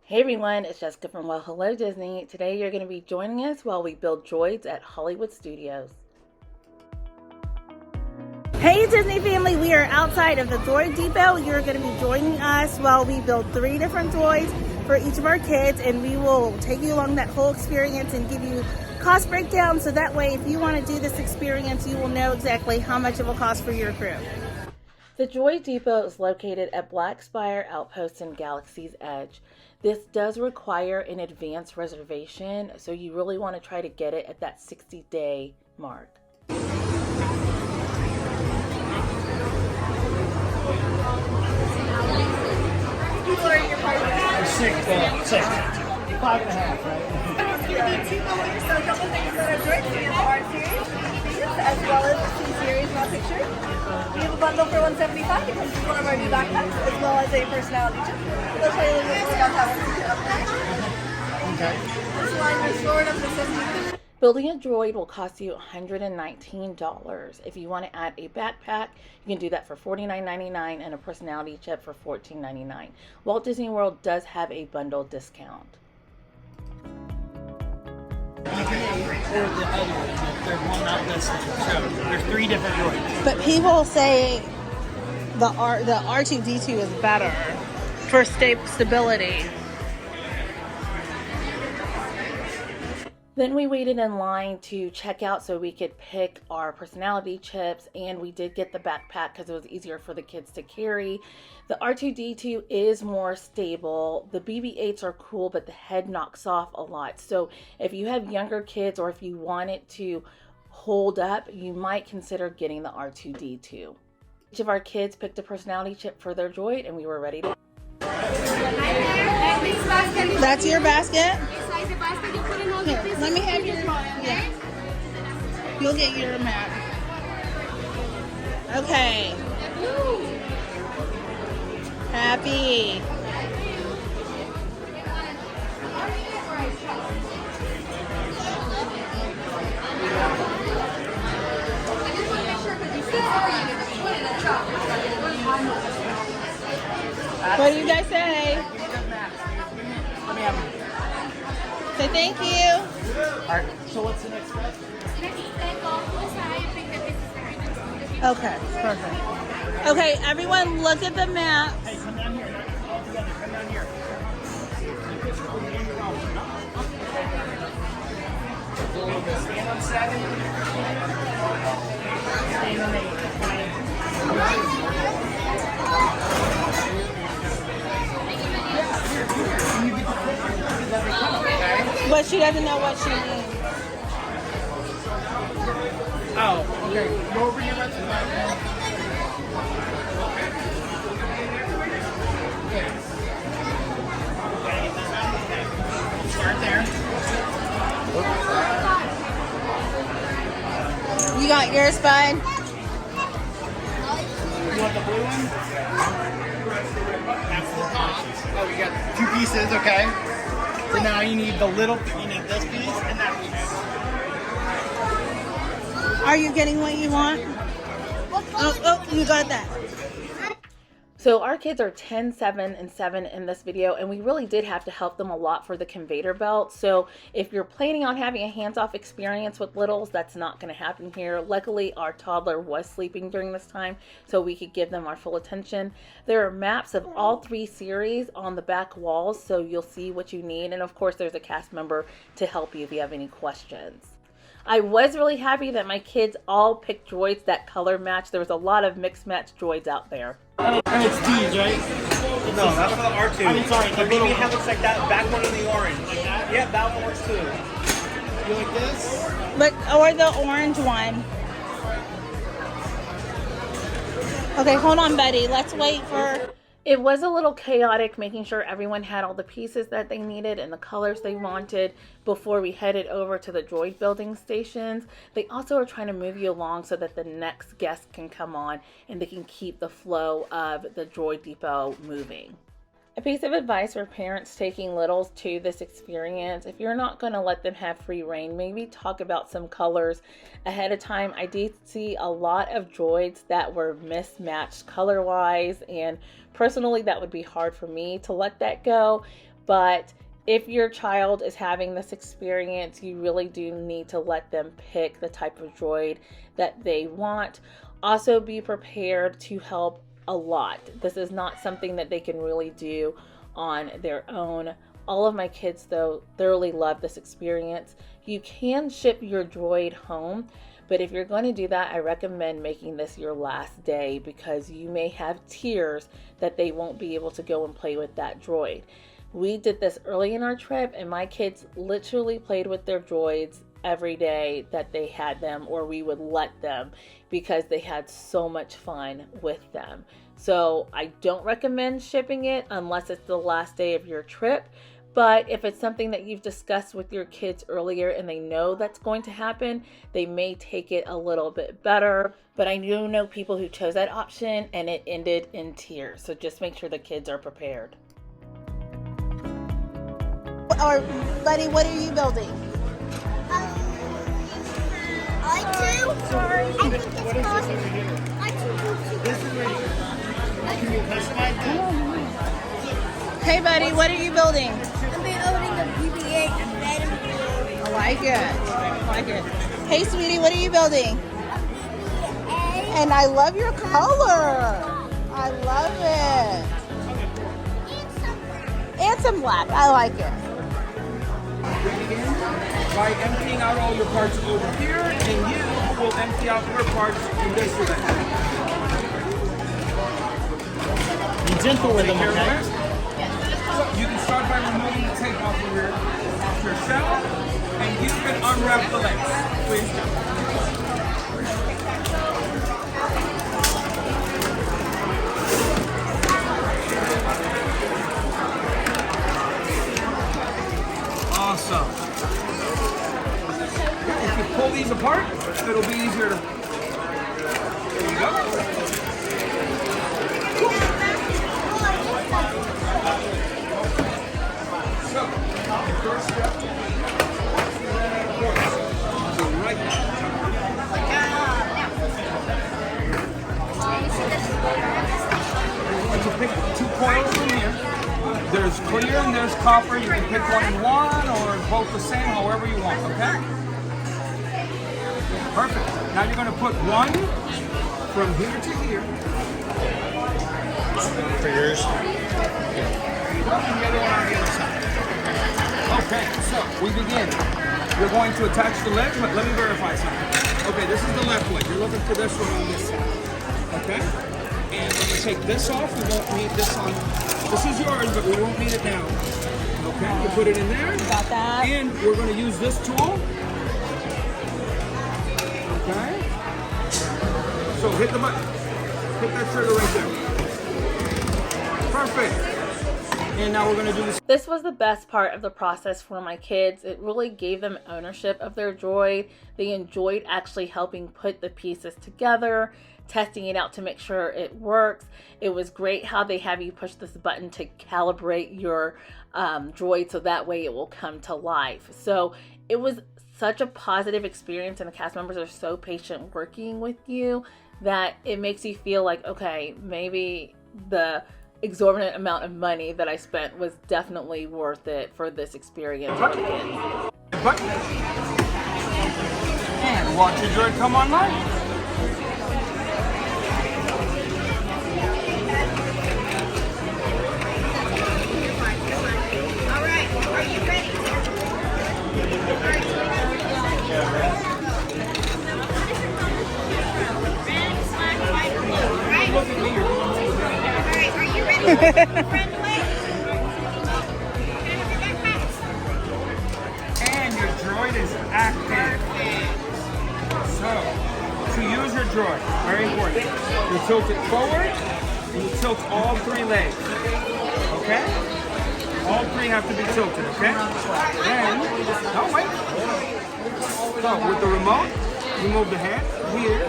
Hey everyone, it's Jessica from Well Hello Disney. Today you're going to be joining us while we build droids at Hollywood Studios. Hey Disney family, we are outside of the Droid Depot. You're going to be joining us while we build 3 different droids for each of our kids, and we will take you along that whole experience and give you cost breakdown, so that way if you want to do this experience you will know exactly how much it will cost for your crew. The Droid Depot is located at Black Spire Outpost in Galaxy's Edge. This does require an advance reservation, so you really want to try to get it at that 60-day mark. Six. 5.5, right? You're going to need 2 colors, so a couple things that are droids in the R series, as well as the C series raw picture. We have a bundle for $175. It comes with one of our new backpacks, as well as a personality chip. They'll show you a little bit more about that once we get up there. Okay. This line is short of the 70. Building a droid will cost you $119. If you want to add a backpack, you can do that for $49.99 and a personality chip for $14.99. Walt Disney World does have a bundle discount. There's 3 different droids. But people say the R2D2 is better for stability. Then we waited in line to check out so we could pick our personality chips, and we did get the backpack because it was easier for the kids to carry. The R2D2 is more stable. The BB-8s are cool, but the head knocks off a lot. So if you have younger kids or if you want it to hold up, you might consider getting the R2D2. Each of our kids picked a personality chip for their droid, and we were ready to. That's your basket? Here, let me have your, yeah. You'll get your map. Okay. Happy. What do you guys say? Let me have them. Say thank you. Alright, so what's the next step? Okay, perfect. Okay, everyone look at the map. Hey, come down here. All together, come down here. Stand on 7. Stand on 8. But she doesn't know what she means. Oh, okay. Go over your left and right. Start there. You got yours, bud? You want the blue one? Oh, you got 2 pieces, okay. So now you need the little, you need this piece and that piece. Are you getting what you want? Oh, you got that. So our kids are 10, 7, and 7 in this video, and we really did have to help them a lot for the conveyor belt. So if you're planning on having a hands-off experience with littles, that's not going to happen here. Luckily, our toddler was sleeping during this time, so we could give them our full attention. There are maps of all 3 series on the back walls, so you'll see what you need. And of course, there's a cast member to help you if you have any questions. I was really happy that my kids all picked droids that color match. There was a lot of mixed match droids out there. And it's these, right? No, that's for the R2. I mean, sorry, the baby head looks like that. Back one in the orange. Like that? Yep, that one works too. You like this? But or the orange one. Okay, hold on, Betty. Let's wait for. It was a little chaotic making sure everyone had all the pieces that they needed and the colors they wanted before we headed over to the droid building stations. They also are trying to move you along so that the next guest can come on and they can keep the flow of the Droid Depot moving. A piece of advice for parents taking littles to this experience: if you're not going to let them have free reign, maybe talk about some colors ahead of time. I did see a lot of droids that were mismatched color-wise, and personally that would be hard for me to let that go. But if your child is having this experience, you really do need to let them pick the type of droid that they want. Also be prepared to help a lot. This is not something that they can really do on their own. All of my kids, though, thoroughly love this experience. You can ship your droid home, but if you're going to do that, I recommend making this your last day because you may have tiers that they won't be able to go and play with that droid. We did this early in our trip, and my kids literally played with their droids every day that they had them, or we would let them, because they had so much fun with them. So I don't recommend shipping it unless it's the last day of your trip. But if it's something that you've discussed with your kids earlier and they know that's going to happen, they may take it a little bit better. But I do know people who chose that option and it ended in tears. So just make sure the kids are prepared. Or, buddy, what are you building? Sorry. What is this over here? This is where can you customize this? Hey, buddy, what are you building? I'm building a BB-8 I like it. I like it. Hey, sweetie, what are you building? And I love your color. I love it. And some black. I like it. By emptying out all your parts over here, and you will empty out your parts in this way. Be gentle with them, okay? So you can start by removing the tape off of your shell, and you can unwrap the legs, please. Awesome. If you pull these apart, it'll be easier to. There you go. So, the first step. So right to pick 2 coils from here. There's clear and there's copper. You can pick one in one or both the same, however you want, okay? Perfect. Now you're going to put one from here to here. For yours. And the other one on the other side. Okay, so we begin. You're going to attach the legs, but let me verify something. Okay, this is the left leg. You're looking for this one on this side. Okay? And when you take this off, we won't need this on. This is yours, but we won't need it now. Okay, you put it in there. Got that. And we're going to use this tool. Okay. So hit the button. Hit that trigger right there. Perfect. And now we're going to do this. This was the best part of the process for my kids. It really gave them ownership of their droid. They enjoyed actually helping put the pieces together, testing it out to make sure it works. It was great how they have you push this button to calibrate your droid so that way it will come to life. So it was such a positive experience, and the cast members are so patient working with you that it makes you feel like, okay, maybe the exorbitant amount of money that I spent was definitely worth it for this experience with the kids. Button. And watch your droid come online. And your droid is active. So, to use your droid, very important. You tilt it forward, and you tilt all 3 legs. Okay? All 3 have to be tilted, okay? Then, oh wait. So, with the remote, you move the hand here.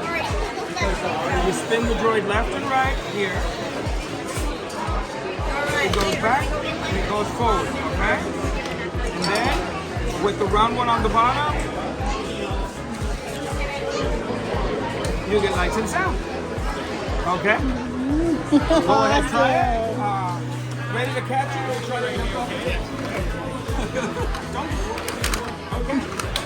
And you spin the droid left and right here. It goes back and it goes forward, okay? And then, with the round one on the bottom, you get lights and sound. Okay? Go ahead, try it. Ready to catch it? We'll try to jump off the Okay.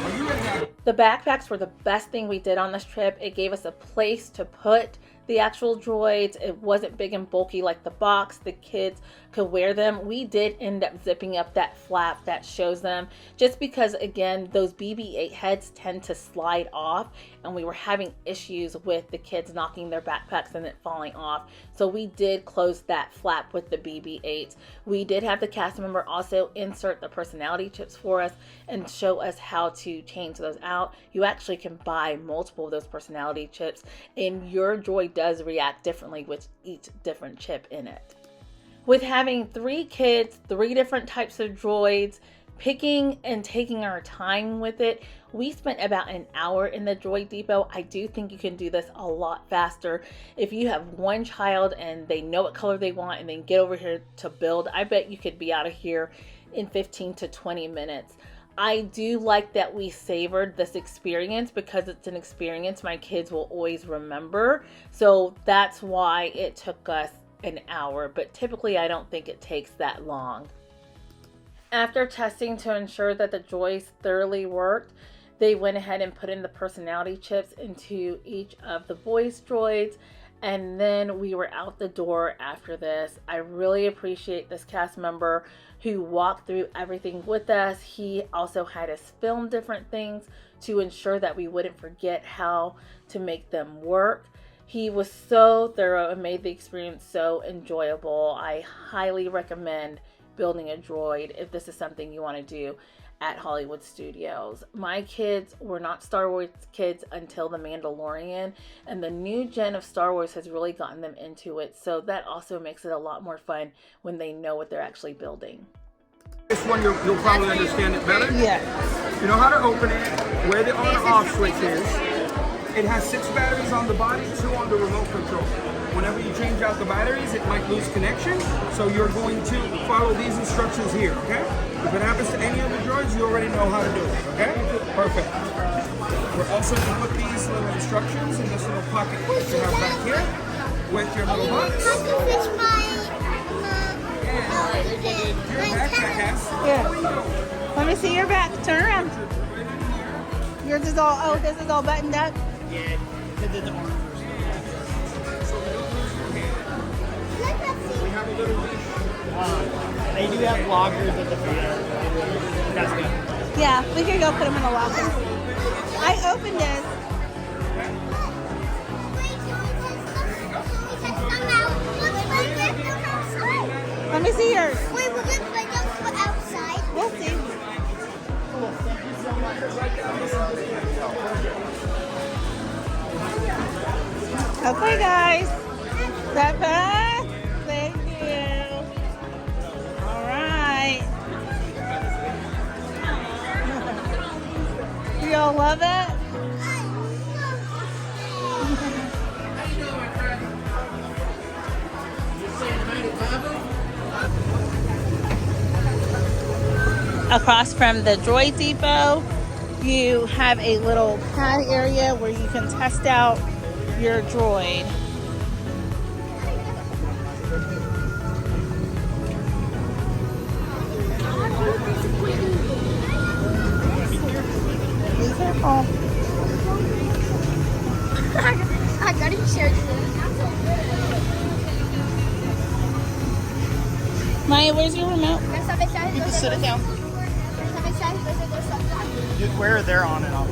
Are you ready now? The backpacks were the best thing we did on this trip. It gave us a place to put the actual droids. It wasn't big and bulky like the box. The kids could wear them. We did end up zipping up that flap that shows them, just because, again, those BB-8 heads tend to slide off, and we were having issues with the kids knocking their backpacks and it falling off. So we did close that flap with the BB-8s. We did have the cast member also insert the personality chips for us and show us how to change those out. You actually can buy multiple of those personality chips, and your droid does react differently with each different chip in it. With having 3 kids, 3 different types of droids, picking and taking our time with it, we spent about an hour in the droid depot. I do think you can do this a lot faster. If you have one child and they know what color they want and then get over here to build, I bet you could be out of here in 15 to 20 minutes. I do like that we savored this experience because it's an experience my kids will always remember. So that's why it took us an hour, but typically I don't think it takes that long. After testing to ensure that the droids thoroughly worked, they went ahead and put in the personality chips into each of the voice droids, and then we were out the door after this. I really appreciate this cast member who walked through everything with us. He also had us film different things to ensure that we wouldn't forget how to make them work. He was so thorough and made the experience so enjoyable. I highly recommend building a droid if this is something you want to do at Hollywood Studios. My kids were not Star Wars kids until The Mandalorian, and the new gen of Star Wars has really gotten them into it, so that also makes it a lot more fun when they know what they're actually building. This one you'll probably understand it better. Yeah. You know how to open it, where the on and off switch is. It has 6 batteries on the body, 2 on the remote control. Whenever you change out the batteries, it might lose connection, so you're going to follow these instructions here, okay? If it happens to any of the droids, you already know how to do it, okay? Perfect. We're also going to put these little instructions in this little pocket that you have back here with your little box. Your backpack has. Yeah. Let me see your back. Turn around. Yours is all, oh, this is all buttoned up? Yeah, because it's orange. We have a little leash. They do have lockers at the theater. That's good. Yeah, we could go put them in a locker. I opened it. Let me see yours. Wait, we're going to put them outside. We'll see. Okay, guys. That pass. Thank you. All right. You all love it? Across from the Droid Depot, you have a little pad area where you can test out your droid. Be careful. I got to share this. Maya, where's your remote? You can sit it down. Where they're on and off.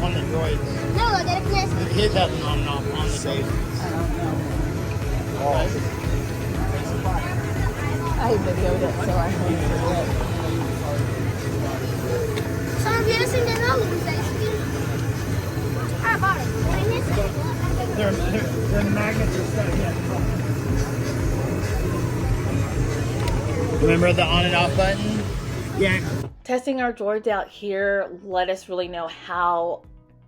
On the droids. No, I didn't. Hit that on and off on the droids. I videoed it, so I hope forget. Someone viene sin de nuevo, ustedes. Ah, vale. Their magnets are stuck. Yeah. Remember the on and off button? Yeah. Testing our droids out here let us really know how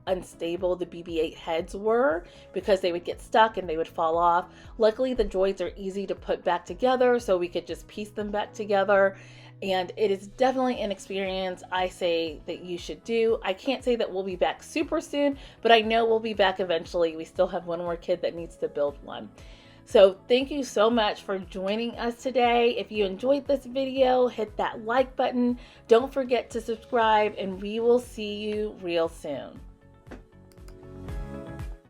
unstable the BB-8 heads were, because they would get stuck and they would fall off. Luckily, the droids are easy to put back together, so we could just piece them back together. And it is definitely an experience I say that you should do. I can't say that we'll be back super soon, but I know we'll be back eventually. We still have one more kid that needs to build one. So thank you so much for joining us today. If you enjoyed this video, hit that like button. Don't forget to subscribe, and we will see you real soon.